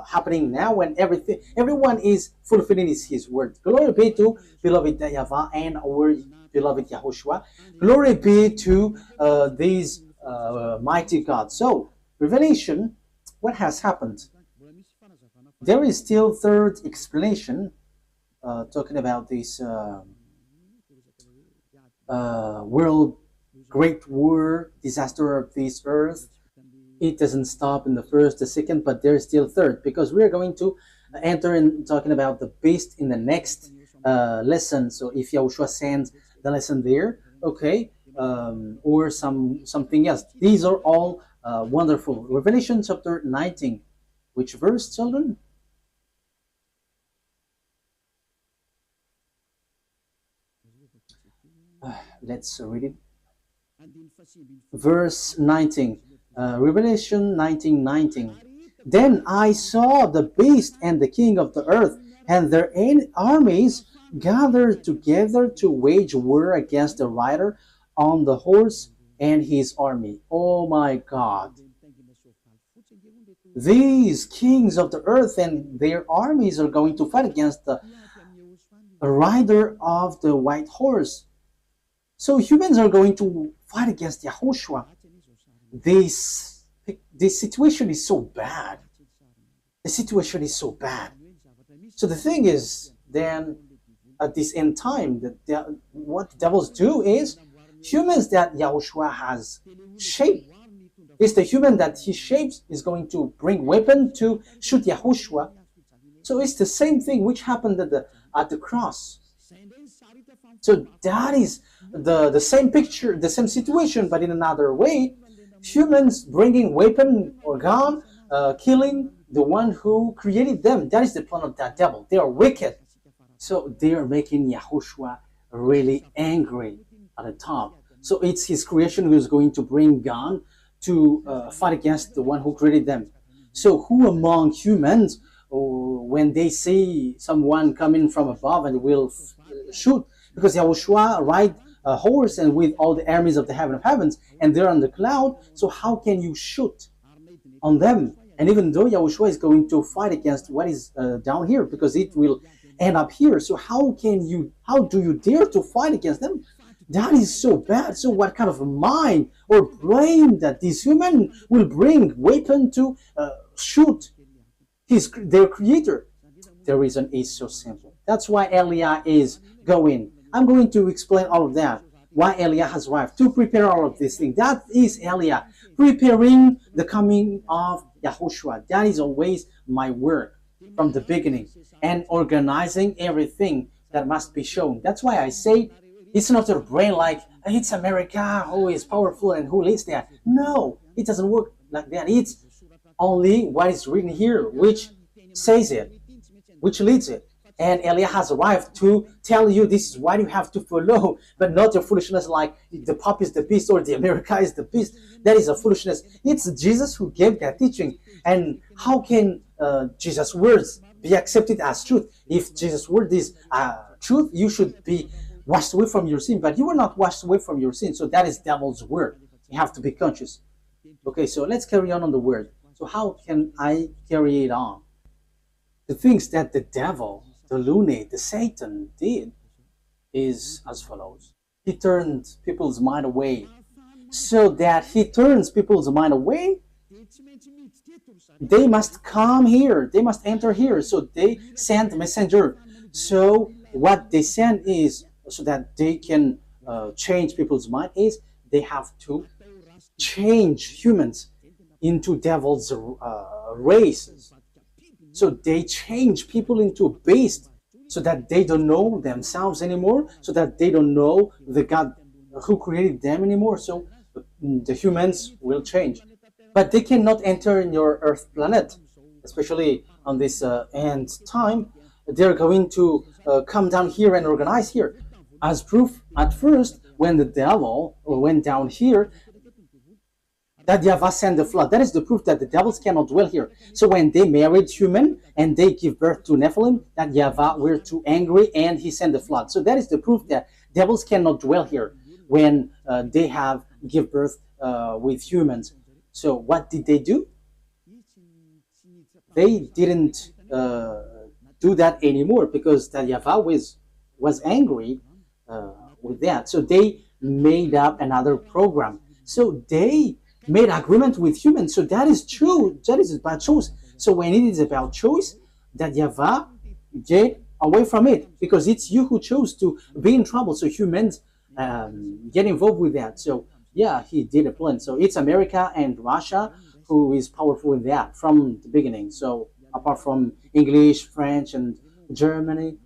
happening now, and everyone is fulfilling his word. Glory be to beloved YAHVAH and our beloved Yahushua. Glory be to these mighty God. So Revelation, what has happened? There is still third explanation talking about this world great war, disaster of this earth. It doesn't stop in the first, the second, but there's still third, because we're going to enter in talking about the beast in the next lesson. So if Yahushua sends the lesson there, okay, or something else. These are all wonderful. Revelation chapter 19. Which verse, children? Let's read it. Verse 19. Revelation 19:19. Then I saw the beast and the king of the earth and their armies gathered together to wage war against the rider on the horse and his army. Oh my God. These kings of the earth and their armies are going to fight against the rider of the white horse. So humans are going to fight against YAHOSHUAH. This situation is so bad. The situation is so bad. So the thing is, then at this end time, what the devils do is, humans that YAHOSHUAH has shaped, is the human that he shapes is going to bring weapon to shoot YAHOSHUAH. So it's the same thing which happened at the cross. So that is the same picture, the same situation, but in another way. Humans bringing weapon or gun, killing the one who created them. That is the plan of that devil. They are wicked. So they are making YAHOSHUAH really angry at the top. So it's his creation who is going to bring gun to fight against the one who created them. So who among humans, when they see someone coming from above and will shoot, because YAHOSHUAH ride a horse and with all the armies of the heaven of heavens, and they're on the cloud, so how can you shoot on them? And even though YAHOSHUAH is going to fight against what is down here, because it will end up here, so how do you dare to fight against them? That is so bad. So what kind of a mind or brain that this human will bring weapon to shoot their creator? The reason is so simple. That's why Eliah is going. I'm going to explain all of that. Why Eliah has arrived to prepare all of these things. That is Eliah preparing the coming of YAHOSHUAH. That is always my work from the beginning, and organizing everything that must be shown. That's why I say it's not your brain like it's America who is powerful and who leads there. No, it doesn't work like that. It's only what is written here which says it, which leads it. And Eliah has arrived to tell you this is what you have to follow, but not your foolishness like the Pope is the beast or the America is the beast. That is a foolishness. It's Jesus who gave that teaching. And how can Jesus' words be accepted as truth? If Jesus' word is truth, you should be washed away from your sin, but you were not washed away from your sin. So that is devil's word. You have to be conscious. Okay, so let's carry on the word. So how can I carry it on? The things that the devil, the lunate, the Satan did is as follows. He turned people's mind away. So that he turns people's mind away, they must come here. They must enter here. So they send messenger. So what they send is, so that they can change people's mind, is they have to change humans into devil's races. So they change people into beasts so that they don't know themselves anymore, so that they don't know the God who created them anymore. So the humans will change. But they cannot enter in your Earth planet, especially on this end time. They're going to come down here and organize here. As proof, at first, when the devil went down here, that YAHVAH sent the flood. That is the proof that the devils cannot dwell here. So when they married human and they give birth to Nephilim, that YAHVAH were too angry and he sent the flood. So that is the proof that devils cannot dwell here when they have give birth with humans. So what did they do? They didn't do that anymore because that YAHVAH was angry with that. So they made up another program. So they made agreement with humans. So that is true. That is about choice. So when it is about choice, that YAHVAH get away from it because it's you who chose to be in trouble. So humans get involved with that. So yeah, he did a plan. So it's America and Russia who is powerful in that from the beginning. So apart from English, French, and Germany,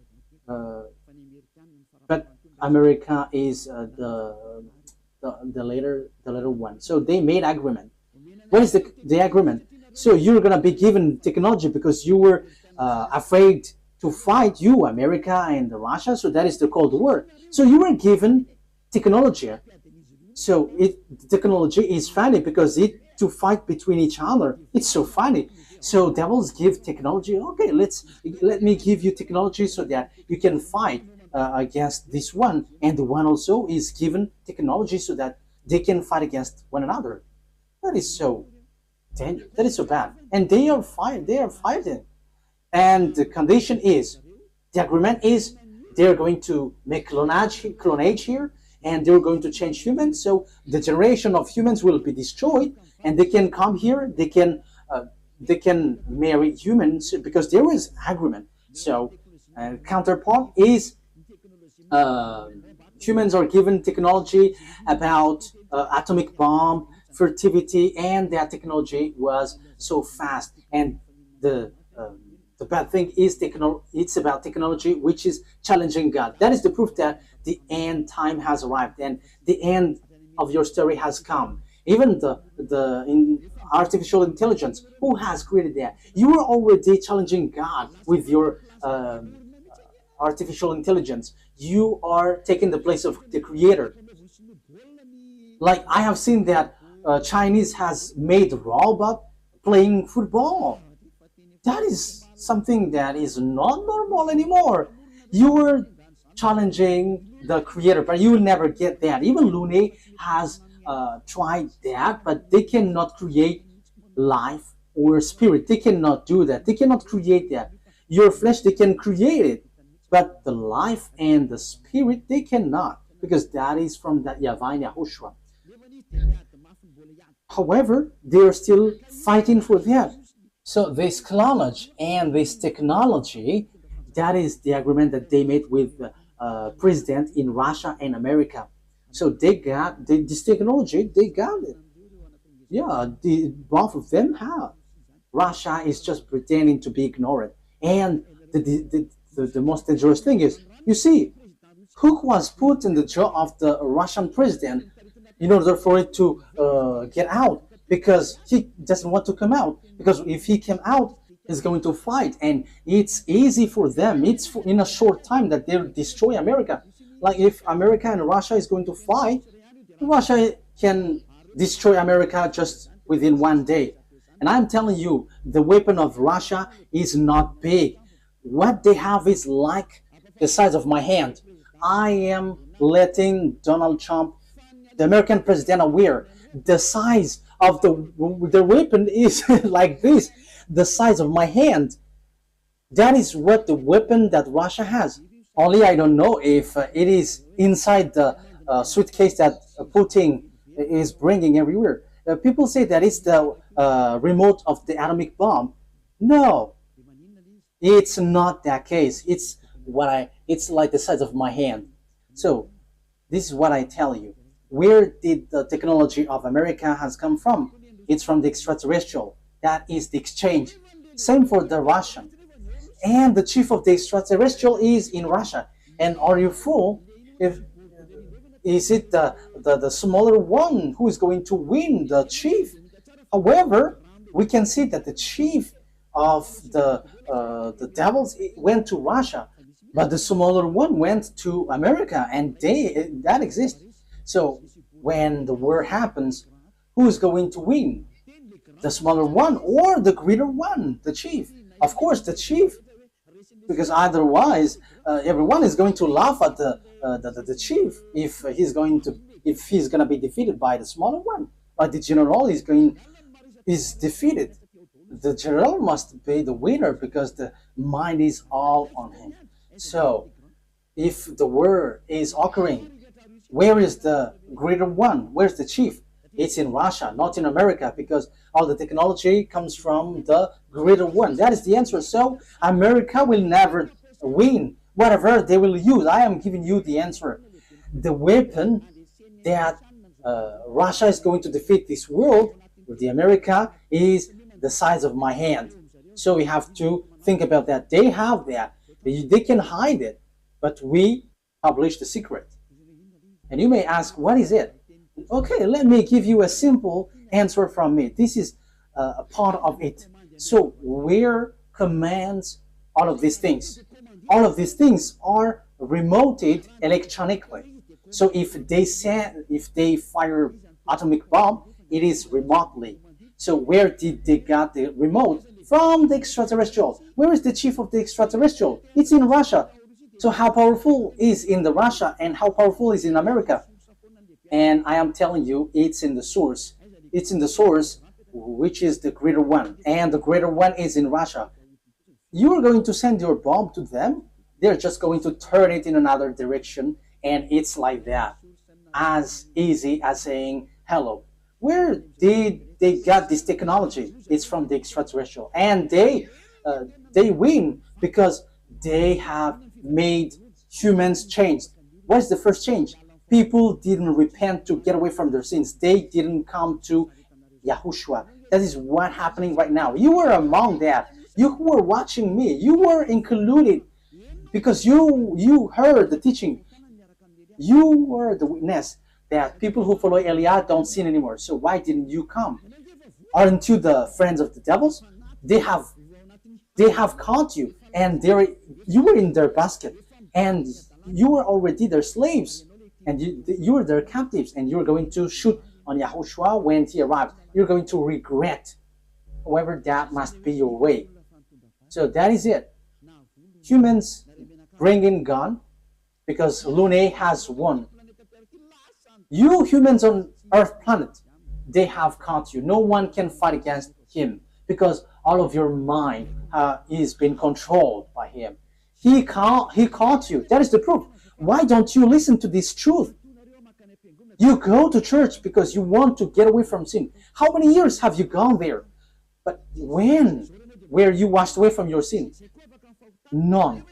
but America is the later one. So they made agreement. What is the agreement? So you're gonna be given technology because you were afraid to fight, you America and Russia. So that is the Cold War. So you were given technology. So technology is funny because it to fight between each other. It's so funny. So devils give technology. Okay, let me give you technology so that you can fight against this one, and the one also is given technology so that they can fight against one another. That is so dangerous. That is so bad. And they are fighting. They are fighting. And the condition is, the agreement is, they are going to make clonage here, and they're going to change humans. So the generation of humans will be destroyed, and they can come here. They can marry humans because there is agreement. So counterpart is humans are given technology about atomic bomb, fertility, and that technology was so fast. And the bad thing is it's about technology which is challenging God. That is the proof that the end time has arrived and the end of your story has come. Even in artificial intelligence, who has created that? You are already challenging God with your artificial intelligence. You are taking the place of the creator. Like I have seen that Chinese has made robot playing football. That is something that is not normal anymore. You were challenging the creator, but you will never get that. Even Lune has tried that, but they cannot create life or spirit. They cannot do that. They cannot create that. Your flesh, they can create it, but the life and the spirit, they cannot, because that is from that YAHVAH and YAHOSHUAH. However, they are still fighting for that. So this clonage and this technology, that is the agreement that they made with the president in Russia and America. So they got this technology, they got it. Yeah, both of them have. Russia is just pretending to be ignored. And the most dangerous thing is, you see, who was put in the jaw of the Russian president in order for it to get out, because he doesn't want to come out, because if he came out, he's going to fight, and it's easy for them. It's in a short time that they'll destroy America. Like if America and Russia is going to fight, Russia can destroy America just within one day. And I'm telling you, the weapon of Russia is not big. What they have is like the size of my hand. I am letting Donald Trump, the American president, aware the size of the weapon is like this, the size of my hand. That is what the weapon that Russia has. Only I don't know if it is inside the suitcase that Putin is bringing everywhere. People say that it's the remote of the atomic bomb. No, it's not that case. It's like the size of my hand. So this is what I tell you. where did the technology of America has come from? It's from the extraterrestrial. That is the exchange. Same for the Russian. And the chief of the extraterrestrial is in Russia. And are you fool? If is it the smaller one who is going to win, the chief? However, we can see that the chief of the devils went to Russia, but the smaller one went to America, and that exists. So when the war happens, who is going to win? The smaller one or the greater one, the chief? Of course, the chief, because otherwise everyone is going to laugh at the chief if he's going to be defeated by the smaller one. But the general is defeated. The general must be the winner because the mind is all on him. So if the war is occurring, where is the greater one? Where's the chief? It's in Russia, not in America, because all the technology comes from the greater one. That is the answer. So America will never win. Whatever they will use, I am giving you the answer. The weapon that Russia is going to defeat this world with the America is the size of my hand. So we have to think about that. They have that. They can hide it, but we publish the secret. And you may ask, what is it? Okay, let me give you a simple answer from me. This is a part of it. So where commands all of these things? All of these things are remoted electronically. So if they fire atomic bomb, it is remotely. So where did they get the remote? From the extraterrestrials. Where is the chief of the extraterrestrial? It's in Russia. So how powerful is in the Russia and how powerful is in America? And I am telling you, it's in the source. It's in the source, which is the greater one. And the greater one is in Russia. You are going to send your bomb to them. They're just going to turn it in another direction. And it's like that. As easy as saying hello. Where did they get this technology? It's from the extraterrestrial. And they win because they have made humans change. What is the first change? People didn't repent to get away from their sins. They didn't come to YAHOSHUAH. That is what's happening right now. You were among that. You who were watching me, you were included because you heard the teaching. You were the witness that people who follow Eliah don't sin anymore. So why didn't you come? Aren't you the friends of the devils? They have caught you, and you were in their basket, and you were already their slaves. And you were their captives, and you're going to shoot on YAHOSHUAH when he arrives. You're going to regret. However, that must be your way. So that is it. Humans bring in gun because Lune has won. You humans on Earth planet, they have caught you. No one can fight against him because all of your mind is being controlled by him. He caught you. That is the proof. Why don't you listen to this truth? You go to church because you want to get away from sin. How many years have you gone there? But when were you washed away from your sin? None.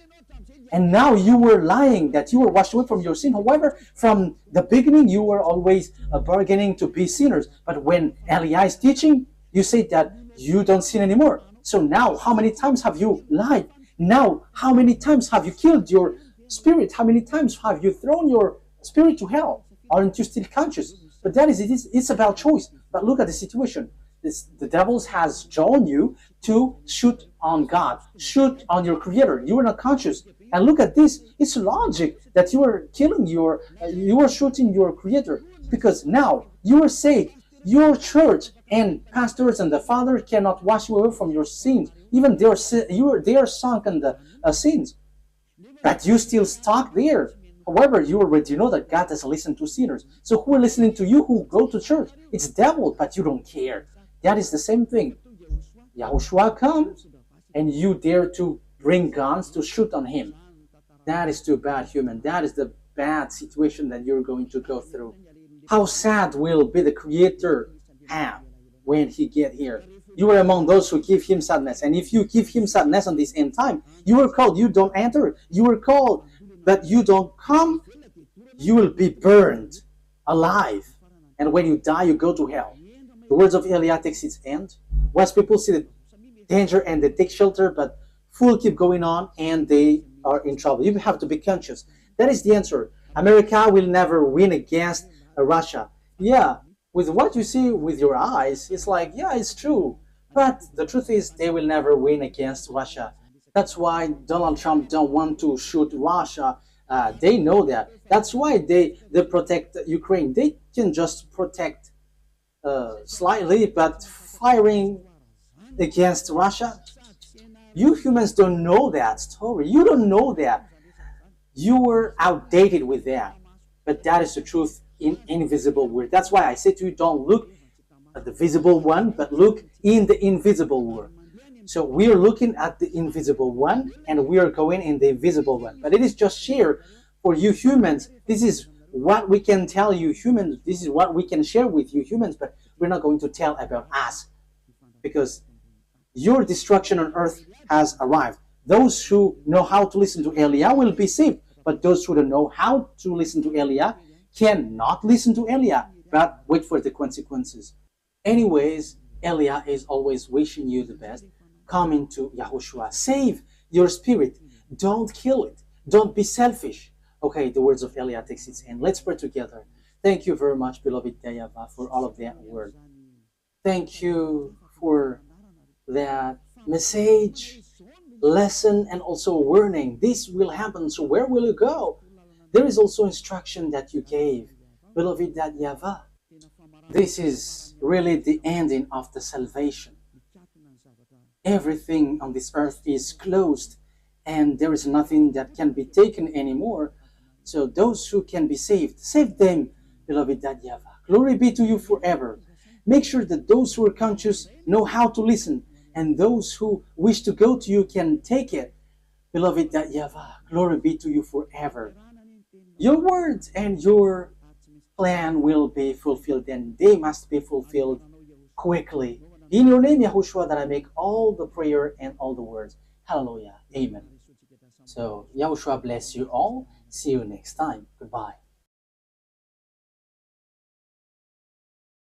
And now you were lying that you were washed away from your sin. However, from the beginning, you were always bargaining to be sinners. But when Eliah is teaching, you say that you don't sin anymore. So now, how many times have you lied? Now, how many times have you killed your spirit? How many times have you thrown your spirit to hell? Aren't you still conscious? But that is it. It's about choice. But look at the situation. The devil has drawn you to shoot on God, shoot on your Creator. You are not conscious. And look at this. It's logic that you are killing you are shooting your Creator, because now you are saved. Your church and pastors and the Father cannot wash you away from your sins. Even they are sunk in the sins. But you still stuck there. However, you already know that God doesn't listen to sinners. So who are listening to you who go to church? It's devil, but you don't care. That is the same thing. YAHOSHUAH comes, and you dare to bring guns to shoot on him. That is too bad, human. That is the bad situation that you're going to go through. How sad will be the Creator have when he get here? You are among those who give him sadness. And if you give him sadness on this end time, you are called, you don't enter. You are called, but you don't come, you will be burned. alive. And when you die, you go to hell. The words of Elia takes its end. Wise people see the danger and they take shelter, but fool keep going on and they are in trouble. You have to be conscious. That is the answer. America will never win against Russia. Yeah, with what you see with your eyes, it's like, yeah, it's true. But the truth is, they will never win against Russia. That's why Donald Trump don't want to shoot Russia. They know that. That's why they protect Ukraine. They can just protect slightly, but firing against Russia, you humans don't know that story. You don't know that. You were outdated with that. But that is the truth in invisible world. That's why I say to you, don't look at the visible one, but look in the invisible world. So we are looking at the invisible one, and we are going in the invisible one. But it is just share for you humans. This is what we can tell you humans. This is what we can share with you humans, but we're not going to tell about us, because your destruction on earth has arrived. Those who know how to listen to Elia will be saved, but those who don't know how to listen to Elia cannot listen to Elia, but wait for the consequences. Anyways, Elia is always wishing you the best. Come into YAHOSHUAH. Save your spirit. Don't kill it. Don't be selfish. Okay, the words of Elia takes its end. Let's pray together. Thank you very much, beloved YAHVAH, for all of that word. Thank you for that message, lesson, and also warning. This will happen, so where will you go? There is also instruction that you gave, beloved YAHVAH. This is really the ending of the salvation. Everything on this earth is closed, and there is nothing that can be taken anymore. So those who can be saved, save them, beloved YAHVAH. Glory be to you forever. Make sure that those who are conscious know how to listen, and those who wish to go to you can take it. Beloved YAHVAH, glory be to you forever. Your words and your plan will be fulfilled, and they must be fulfilled quickly. In your name, YAHOSHUAH, that I make all the prayer and all the words. Hallelujah. Amen. So, YAHOSHUAH bless you all. See you next time. Goodbye.